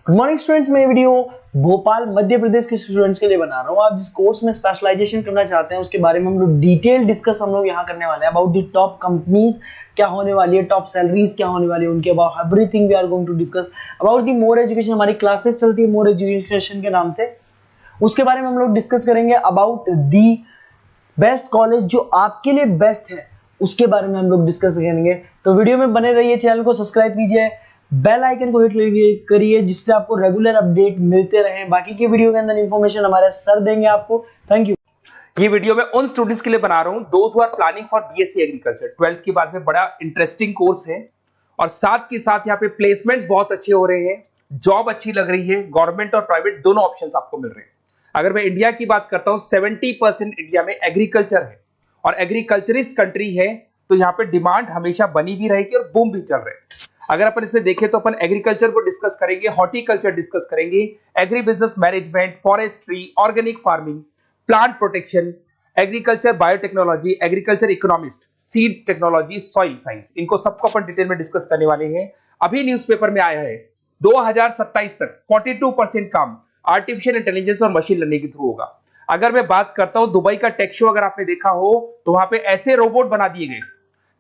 Good morning students, मैं video Bhopal Madhya Pradesh के students के लिए बना रहा हूँ। आप जिस कोर्स में स्पेशलाइजेशन करना चाहते हैं उसके बारे में हम लोग डिटेल डिस्कस यहाँ करने वाले हैं। अबाउट द टॉप कंपनीज क्या होने वाली है, टॉप सैलरीज क्या होने वाली है, उनके about everything we are going to discuss. About the more education, हमारी क्लासेस चलती है मोर एजुकेशन के नाम से, उसके बारे में हम लोग डिस्कस करेंगे। अबाउट दी बेस्ट कॉलेज जो आपके लिए बेस्ट है उसके बारे में हम लोग डिस्कस करेंगे। तो वीडियो में बने रहिए, चैनल को सब्सक्राइब कीजिए, बेल आइकन को हिट करिए जिससे आपको रेगुलर अपडेट मिलते रहे। बाकी के वीडियो के अंदर इंफॉर्मेशन हमारे सर देंगे आपको। Thank you. ये वीडियो मैं उन स्टूडेंट्स के लिए बना रहा हूं those who are planning for BSc agriculture. 12th के बाद में बड़ा इंटरेस्टिंग कोर्स है और साथ के साथ यहाँ पे प्लेसमेंट्स बहुत अच्छे हो रहे हैं, जॉब अच्छी लग रही है, गवर्नमेंट और प्राइवेट दोनों ऑप्शंस आपको मिल रहे हैं। अगर मैं इंडिया की बात करता हूं 70% इंडिया में एग्रीकल्चर है और एग्रीकल्चरिस्ट कंट्री है, तो यहाँ पे डिमांड हमेशा बनी भी रहेगी और बूम भी चल रहे हैं। अगर अपन इसमें देखें तो अपन एग्रीकल्चर को डिस्कस करेंगे, हॉर्टिकल्चर डिस्कस करेंगे, agri business management, forestry, organic farming, plant protection, agriculture biotechnology, agriculture economist, seed technology, soil science, इनको सबको अपन डिटेल में डिस्कस करने वाले हैं। अभी न्यूज़पेपर में आया है 2027 तक 42% काम आर्टिफिशियल इंटेलिजेंस और मशीन लर्निंग के थ्रू होगा। अगर मैं बात करता हूं दुबई का टेक शो, अगर आपने देखा हो तो वहां पे ऐसे रोबोट बना दिए गए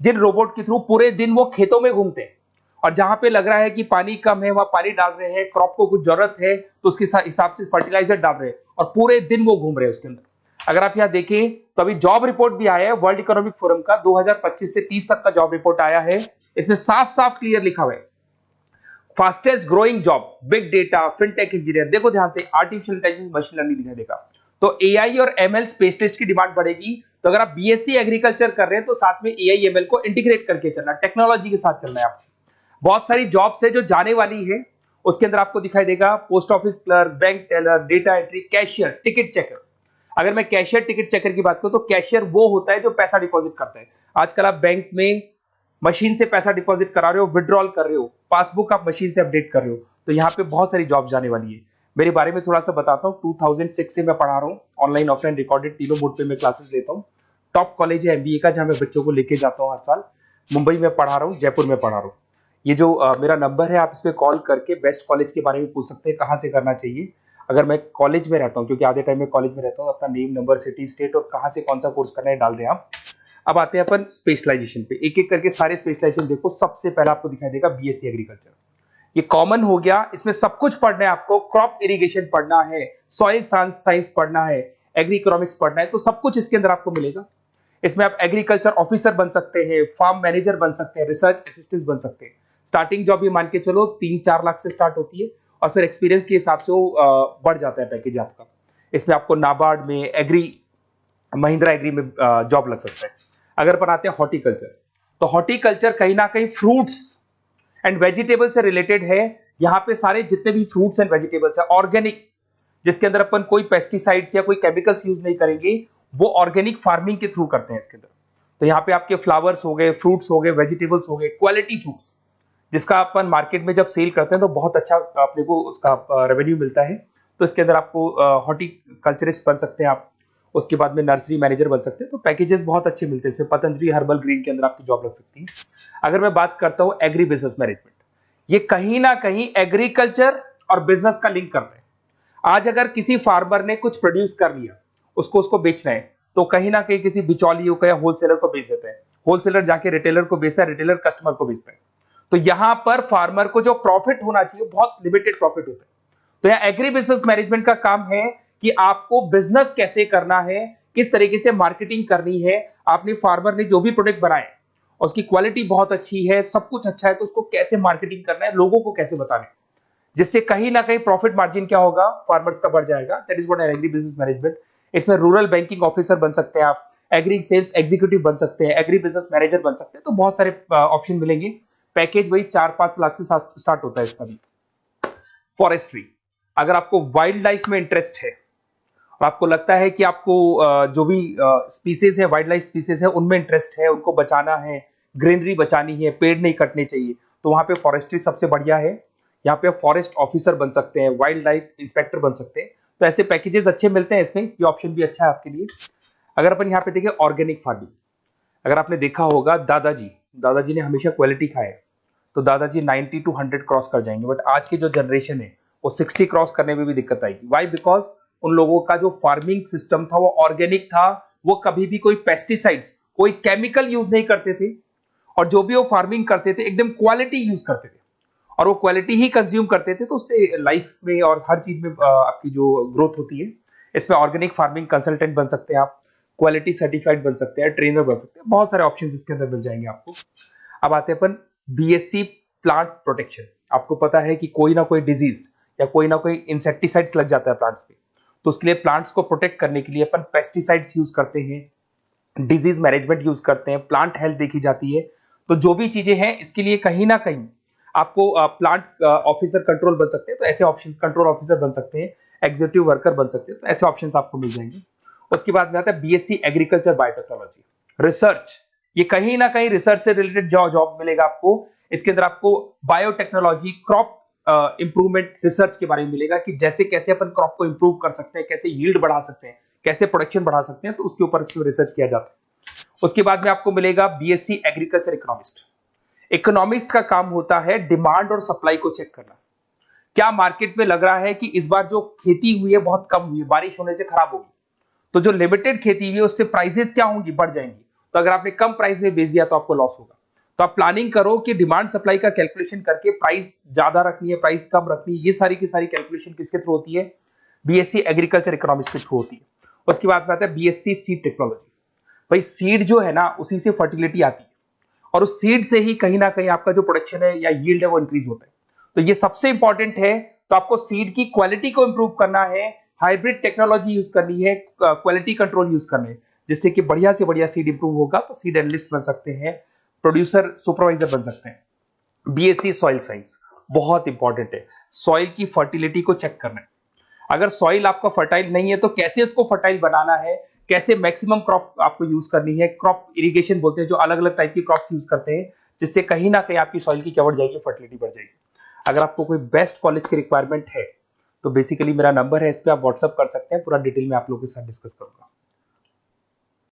जिन रोबोट के थ्रू पूरे दिन वो खेतों में घूमते हैं और जहां पे लग रहा है कि पानी कम है वहां पानी डाल रहे हैं, क्रॉप को कुछ जरूरत है तो उसके हिसाब से फर्टिलाइजर डाल रहे हैं और पूरे दिन वो घूम रहे हैं उसके अंदर। अगर आप यहां देखें तो अभी जॉब रिपोर्ट भी आया है वर्ल्ड इकोनॉमिक फोरम का, 2025 से 30 तक का जॉब रिपोर्ट आया है। इसमें साफ साफ क्लियर लिखा हुआ है fastest growing job big data, fintech engineer. देखो ध्यान से, आर्टिफिशियल इंटेलिजेंस, मशीन लर्निंग दिखाई देगा, तो एआई और एमएल स्पेशलिस्ट की डिमांड बढ़ेगी। तो अगर आप बीएससी एग्रीकल्चर कर रहे हैं तो साथ में एआई एमएल को इंटीग्रेट करके चलना, टेक्नोलॉजी के साथ चलना है आपको। बहुत सारी जॉब्स है जो जाने वाली है, उसके अंदर आपको दिखाई देगा post office clerk, bank teller, data entry, cashier, ticket checker. अगर मैं कैशियर टिकट चेकर की बात करूं तो कैशियर वो होता है जो पैसा डिपॉजिट करता है। आजकल आप बैंक में मशीन से पैसा डिपॉजिट करा रहे हो, विड्रॉल कर रहे हो, पासबुक आप मशीन से अपडेट कर रहे हो, तो यहाँ पे बहुत सारी जॉब जाने वाली है। मेरे बारे में थोड़ा सा बताता हूँ। 2006 से मैं पढ़ा रहा हूँ, ऑनलाइन ऑफलाइन रिकॉर्डेड तीनों मोड पे मैं क्लासेस लेता हूँ। टॉप कॉलेज है एमबीए का, जहां मैं बच्चों को लेके जाता हूँ हर साल। मुंबई में पढ़ा रहा हूँ, जयपुर में पढ़ा रहा हूँ। ये जो मेरा नंबर है, आप इस पे कॉल करके बेस्ट कॉलेज के बारे में पूछ सकते हैं, कहाँ से करना चाहिए। अगर मैं कॉलेज में रहता हूँ, क्योंकि आधे टाइम में कॉलेज में रहता हूँ, अपना नेम, नंबर, सिटी, स्टेट और कहाँ से कौन सा कोर्स करना है डाल दें आप। अब आते हैं अपन स्पेशलाइजेशन पे, एक एक करके सारे स्पेशलाइजेशन देखो। सबसे पहला आपको दिखाई देगा बीएससी एग्रीकल्चर, ये कॉमन हो गया। इसमें सब कुछ पढ़ना है आपको, क्रॉप इरिगेशन पढ़ना है, सॉइल साइंस पढ़ना है, एग्री इकोनॉमिक्स पढ़ना है, तो सब कुछ इसके अंदर आपको मिलेगा। इसमें आप एग्रीकल्चर ऑफिसर बन सकते हैं, फार्म मैनेजर बन सकते हैं, रिसर्च असिस्टेंट बन सकते हैं। स्टार्टिंग जॉब ये मान के चलो 3-4 लाख से स्टार्ट होती है और फिर एक्सपीरियंस के हिसाब से वो बढ़ जाता है पैकेज आपका। इसमें आपको नाबार्ड में, एग्री, महिंद्रा एग्री में जॉब लग सकता है। अगर अपन आते हैं हॉर्टिकल्चर, तो हॉर्टिकल्चर कहीं ना कहीं फ्रूट्स एंड वेजिटेबल से रिलेटेड है। यहाँ पे सारे जितने भी फ्रूट्स एंड वेजिटेबल्स है ऑर्गेनिक, जिसके अंदर अपन कोई पेस्टिसाइड्स या कोई केमिकल्स यूज नहीं करेंगे, वो ऑर्गेनिक फार्मिंग के थ्रू करते हैं इसके अंदर। तो यहाँ पे आपके फ्लावर्स हो गए, फ्रूट्स हो गए, वेजिटेबल्स हो गए, क्वालिटी फ्रूट्स, जिसका अपन मार्केट में जब सेल करते हैं तो बहुत अच्छा अपने को उसका रेवेन्यू मिलता है। तो इसके अंदर आपको हॉर्टिकल्चरिस्ट बन सकते हैं आप, उसके बाद में नर्सरी मैनेजर बन सकते हैं। तो पैकेजेस बहुत अच्छे मिलते हैं, पतंजलि हर्बल ग्रीन के अंदर आपकी जॉब लग सकती है। अगर मैं बात करता हूं एग्री बिजनेस मैनेजमेंट, ये कहीं ना कहीं एग्रीकल्चर और बिजनेस का लिंक करते हैं। आज अगर किसी फार्मर ने कुछ प्रोड्यूस कर लिया, उसको बेचना है, तो कहीं ना कहीं किसी बिचौलियों को या होलसेलर को बेच देते हैं, होलसेलर जाके रिटेलर को बेचता है, रिटेलर कस्टमर को बेचता है। तो यहां पर फार्मर को जो प्रॉफिट होना चाहिए बहुत लिमिटेड प्रॉफिट होता है। तो यहां एग्री बिजनेस मैनेजमेंट का काम है कि आपको बिजनेस कैसे करना है, किस तरीके से मार्केटिंग करनी है। आपने फार्मर ने जो भी प्रोडक्ट बनाए और उसकी क्वालिटी बहुत अच्छी है, सब कुछ अच्छा है, तो उसको कैसे मार्केटिंग करना है, लोगों को कैसे बताना है, जिससे कहीं ना कहीं प्रॉफिट मार्जिन क्या होगा, फार्मर्स का बढ़ जाएगा। That is what agri business management. इसमें रूरल बैंकिंग ऑफिसर बन सकते हैं आप, एग्री सेल्स एग्जीक्यूटिव बन सकते हैं, एग्री बिजनेस मैनेजर बन सकते हैं। तो बहुत सारे ऑप्शन मिलेंगे। पैकेज वही 4-5 लाख से स्टार्ट होता है इसका भी। फॉरेस्ट्री, अगर आपको वाइल्ड लाइफ में इंटरेस्ट है और आपको लगता है कि आपको जो भी स्पीसीज है, वाइल्ड लाइफ स्पीसीज है, उनमें इंटरेस्ट है, उनको बचाना है, ग्रीनरी बचानी है, पेड़ नहीं कटने चाहिए, तो वहां पे फॉरेस्ट्री सबसे बढ़िया है। यहाँ पे फॉरेस्ट ऑफिसर बन सकते हैं, वाइल्ड लाइफ इंस्पेक्टर बन सकते हैं। तो ऐसे पैकेजेस अच्छे मिलते हैं इसमें, ये ऑप्शन भी अच्छा है आपके लिए। अगर अपन यहाँ पे देखें ऑर्गेनिक फार्मिंग, अगर आपने देखा होगा दादाजी ने हमेशा क्वालिटी खाया है, तो दादाजी 90 to 100 क्रॉस कर जाएंगे। बट आज की जो जनरेशन है वो 60 क्रॉस करने में भी दिक्कत आएगी। वाई? बिकॉज उन लोगों का जो फार्मिंग सिस्टम था वो ऑर्गेनिक था, वो कभी भी कोई पेस्टिसाइड्स, कोई केमिकल यूज नहीं करते थे, और जो भी वो फार्मिंग करते थे एकदम क्वालिटी यूज करते थे, और वो क्वालिटी ही कंज्यूम करते थे। तो उससे लाइफ में और हर चीज में आपकी जो ग्रोथ होती है, इसमें ऑर्गेनिक फार्मिंग कंसल्टेंट बन सकते हैं आप, क्वालिटी सर्टिफाइड बन सकते हैं, ट्रेनर बन सकते हैं, बहुत सारे ऑप्शंस इसके अंदर मिल जाएंगे आपको। अब आते हैं अपन बीएससी प्लांट प्रोटेक्शन। आपको पता है कि कोई ना कोई डिजीज या कोई ना कोई इंसेक्टिसाइड्स लग जाता है प्लांट्स पे, तो उसके लिए प्लांट्स को प्रोटेक्ट करने के लिए अपन पेस्टिसाइड्स यूज करते हैं, डिजीज मैनेजमेंट यूज करते हैं, प्लांट हेल्थ देखी जाती है। तो जो भी चीजें हैं इसके लिए कहीं ना कहीं आपको प्लांट ऑफिसर कंट्रोल बन सकते हैं, तो ऐसे ऑप्शंस, कंट्रोल ऑफिसर बन सकते हैं, एग्जीक्यूटिव वर्कर बन सकते हैं, तो ऐसे ऑप्शंस आपको मिल जाएंगे। उसके बाद में आता है बीएससी एग्रीकल्चर बायोटेक्नोलॉजी, रिसर्च। ये कहीं ना कहीं रिसर्च से रिलेटेड जॉब मिलेगा आपको। इसके अंदर आपको बायोटेक्नोलॉजी, क्रॉप इंप्रूवमेंट रिसर्च के बारे में मिलेगा कि जैसे कैसे अपन क्रॉप को इंप्रूव कर सकते हैं, कैसे यील्ड बढ़ा सकते हैं, कैसे प्रोडक्शन बढ़ा सकते हैं, तो उसके ऊपर रिसर्च किया जाता है। उसके बाद में आपको मिलेगा बीएससी एग्रीकल्चर इकोनॉमिस्ट। इकोनॉमिस्ट का काम होता है डिमांड और सप्लाई को चेक करना। क्या मार्केट में लग रहा है कि इस बार जो खेती हुई है बहुत कम हुई है, बारिश होने से खराब होगी, तो जो लिमिटेड खेती हुई है उससे प्राइसेस क्या होंगी, बढ़ जाएंगी। तो अगर आपने कम प्राइस में बेच दिया तो आपको लॉस होगा। तो आप प्लानिंग करो कि डिमांड सप्लाई का कैलकुलेशन करके प्राइस ज्यादा रखनी है, प्राइस कम रखनी है, ये सारी की सारी कैलकुलेशन किसके थ्रू होती है? बीएससी एग्रीकल्चर इकोनॉमिक्स के थ्रू होती है। उसके बाद में आता है बीएससी सीड टेक्नोलॉजी। भाई सीड जो है ना, उसी से फर्टिलिटी आती है, और उस सीड से ही कहीं ना कहीं आपका जो प्रोडक्शन है या यील्ड है वो इंक्रीज होता है। तो ये सबसे इंपॉर्टेंट है। तो आपको सीड की क्वालिटी को इंप्रूव करना है, हाइब्रिड टेक्नोलॉजी यूज करनी है, क्वालिटी कंट्रोल यूज करने हैं, जिससे कि बढ़िया से बढ़िया सीड इंप्रूव होगा। तो सीड एनालिस्ट बन सकते हैं, प्रोड्यूसर सुपरवाइजर बन सकते हैं। बीएससी सॉइल साइंस बहुत इंपॉर्टेंट है, सॉइल की फर्टिलिटी को चेक करना है। अगर सॉइल आपका फर्टाइल नहीं है तो कैसे उसको फर्टाइल बनाना है, कैसे मैक्सिमम क्रॉप आपको यूज करनी है। क्रॉप इरिगेशन बोलते हैं, जो अलग अलग टाइप की क्रॉप्स यूज करते हैं, जिससे कहीं ना कहीं आपकी सॉइल की क्या बढ़ जाएगी, फर्टिलिटी बढ़ जाएगी। अगर आपको कोई बेस्ट कॉलेज की रिक्वायरमेंट है तो बेसिकली मेरा नंबर है, इस पर आप व्हाट्सअप कर सकते हैं, पूरा डिटेल में आप लोगों के साथ डिस्कस करूंगा।